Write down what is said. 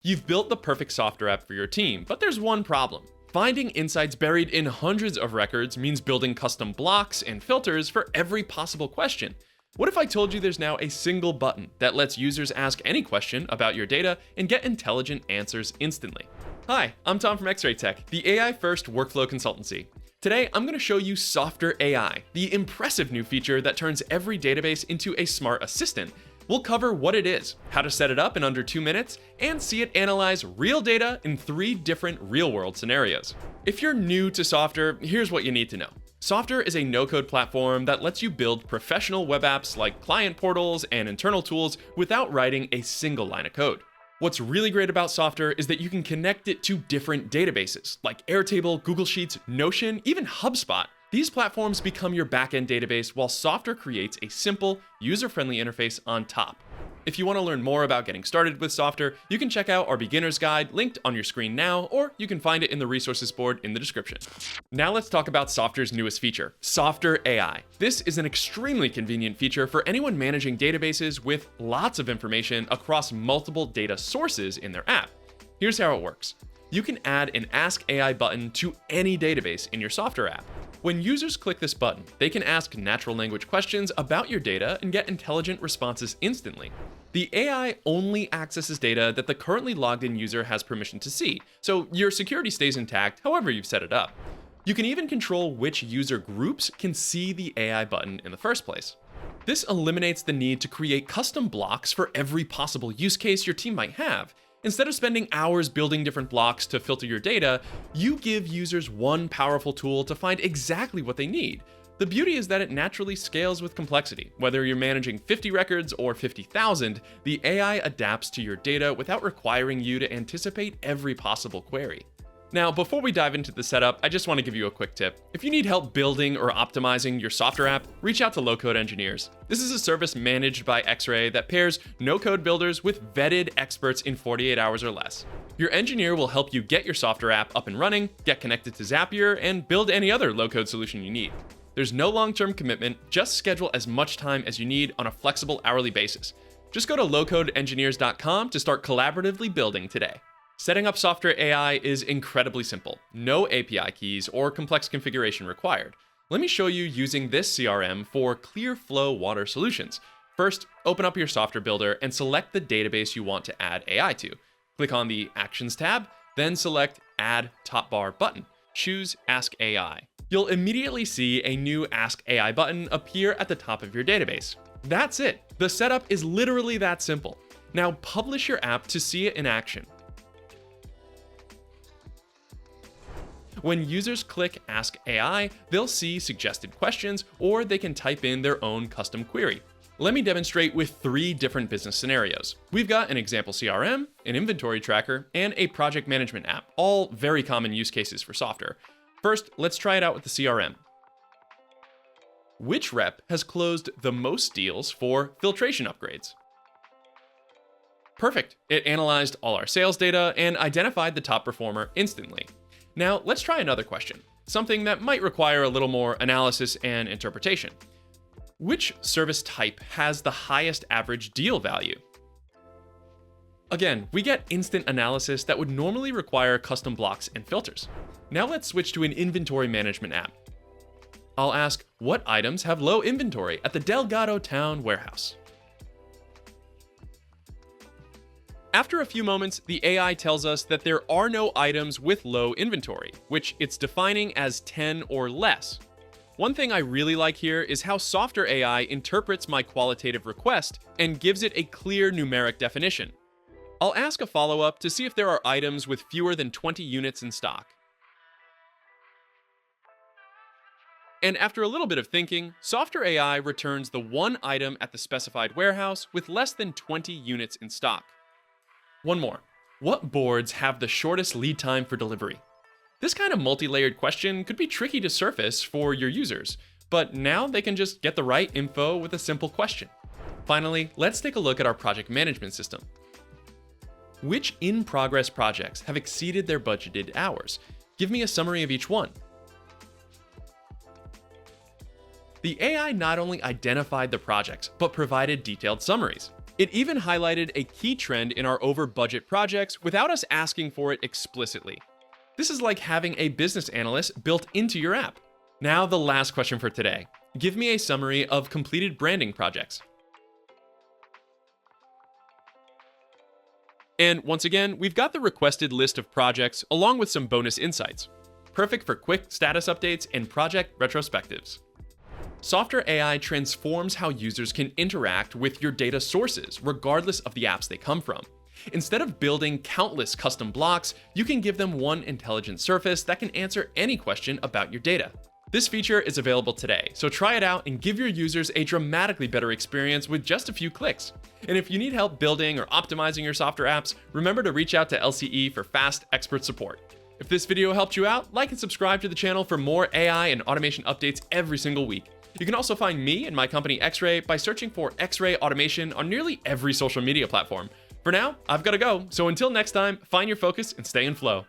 You've built the perfect software app for your team, but there's one problem. Finding insights buried in hundreds of records means building custom blocks and filters for every possible question. What if I told you there's now a single button that lets users ask any question about your data and get intelligent answers instantly? Hi, I'm Tom from XRay.tech, the AI-first workflow consultancy. Today, I'm going to show you Softr AI, the impressive new feature that turns every database into a smart assistant. We'll cover what it is, how to set it up in under 2 minutes, and see it analyze real data in 3 different real-world scenarios. If you're new to Softr, here's what you need to know. Softr is a no-code platform that lets you build professional web apps like client portals and internal tools without writing a single line of code. What's really great about Softr is that you can connect it to different databases like Airtable, Google Sheets, Notion, even HubSpot. These platforms become your backend database while Softr creates a simple, user-friendly interface on top. If you want to learn more about getting started with Softr, you can check out our beginner's guide linked on your screen now, or you can find it in the resources board in the description. Now let's talk about Softr's newest feature, Softr AI. This is an extremely convenient feature for anyone managing databases with lots of information across multiple data sources in their app. Here's how it works. You can add an Ask AI button to any database in your Softr app. When users click this button, they can ask natural language questions about your data and get intelligent responses instantly. The AI only accesses data that the currently logged in user has permission to see, so your security stays intact however you've set it up. You can even control which user groups can see the AI button in the first place. This eliminates the need to create custom blocks for every possible use case your team might have. Instead of spending hours building different blocks to filter your data, you give users one powerful tool to find exactly what they need. The beauty is that it naturally scales with complexity. Whether you're managing 50 records or 50,000, the AI adapts to your data without requiring you to anticipate every possible query. Now, before we dive into the setup, I just want to give you a quick tip. If you need help building or optimizing your Softr app, reach out to LowCodeEngineers. This is a service managed by XRay that pairs no-code builders with vetted experts in 48 hours or less. Your engineer will help you get your Softr app up and running, get connected to Zapier, and build any other low-code solution you need. There's no long-term commitment, just schedule as much time as you need on a flexible hourly basis. Just go to LowCodeEngineers.com to start collaboratively building today. Setting up Softr AI is incredibly simple. No API keys or complex configuration required. Let me show you using this CRM for clear flow water solutions. First, open up your Softr builder and select the database you want to add AI to. Click on the Actions tab, then select Add Top Bar button. Choose Ask AI. You'll immediately see a new Ask AI button appear at the top of your database. That's it. The setup is literally that simple. Now publish your app to see it in action. When users click Ask AI, they'll see suggested questions, or they can type in their own custom query. Let me demonstrate with 3 different business scenarios. We've got an example CRM, an inventory tracker, and a project management app, all very common use cases for Softr. First, let's try it out with the CRM. Which rep has closed the most deals for filtration upgrades? Perfect. It analyzed all our sales data and identified the top performer instantly. Now, let's try another question, something that might require a little more analysis and interpretation. Which service type has the highest average deal value? Again, we get instant analysis that would normally require custom blocks and filters. Now let's switch to an inventory management app. I'll ask, what items have low inventory at the Delgado Town warehouse? After a few moments, the AI tells us that there are no items with low inventory, which it's defining as 10 or less. One thing I really like here is how Softr AI interprets my qualitative request and gives it a clear numeric definition. I'll ask a follow-up to see if there are items with fewer than 20 units in stock. And after a little bit of thinking, Softr AI returns the one item at the specified warehouse with less than 20 units in stock. One more. What boards have the shortest lead time for delivery? This kind of multi-layered question could be tricky to surface for your users, but now they can just get the right info with a simple question. Finally, let's take a look at our project management system. Which in-progress projects have exceeded their budgeted hours? Give me a summary of each one. The AI not only identified the projects, but provided detailed summaries. It even highlighted a key trend in our over-budget projects without us asking for it explicitly. This is like having a business analyst built into your app. Now, the last question for today. Give me a summary of completed branding projects. And once again, we've got the requested list of projects along with some bonus insights. Perfect for quick status updates and project retrospectives. Softr AI transforms how users can interact with your data sources, regardless of the apps they come from. Instead of building countless custom blocks, you can give them one intelligent surface that can answer any question about your data. This feature is available today, so try it out and give your users a dramatically better experience with just a few clicks. And if you need help building or optimizing your Softr apps, remember to reach out to LCE for fast expert support. If this video helped you out, like and subscribe to the channel for more AI and automation updates every single week. You can also find me and my company XRay by searching for XRay Automation on nearly every social media platform. For now, I've got to go, so until next time, find your focus and stay in flow.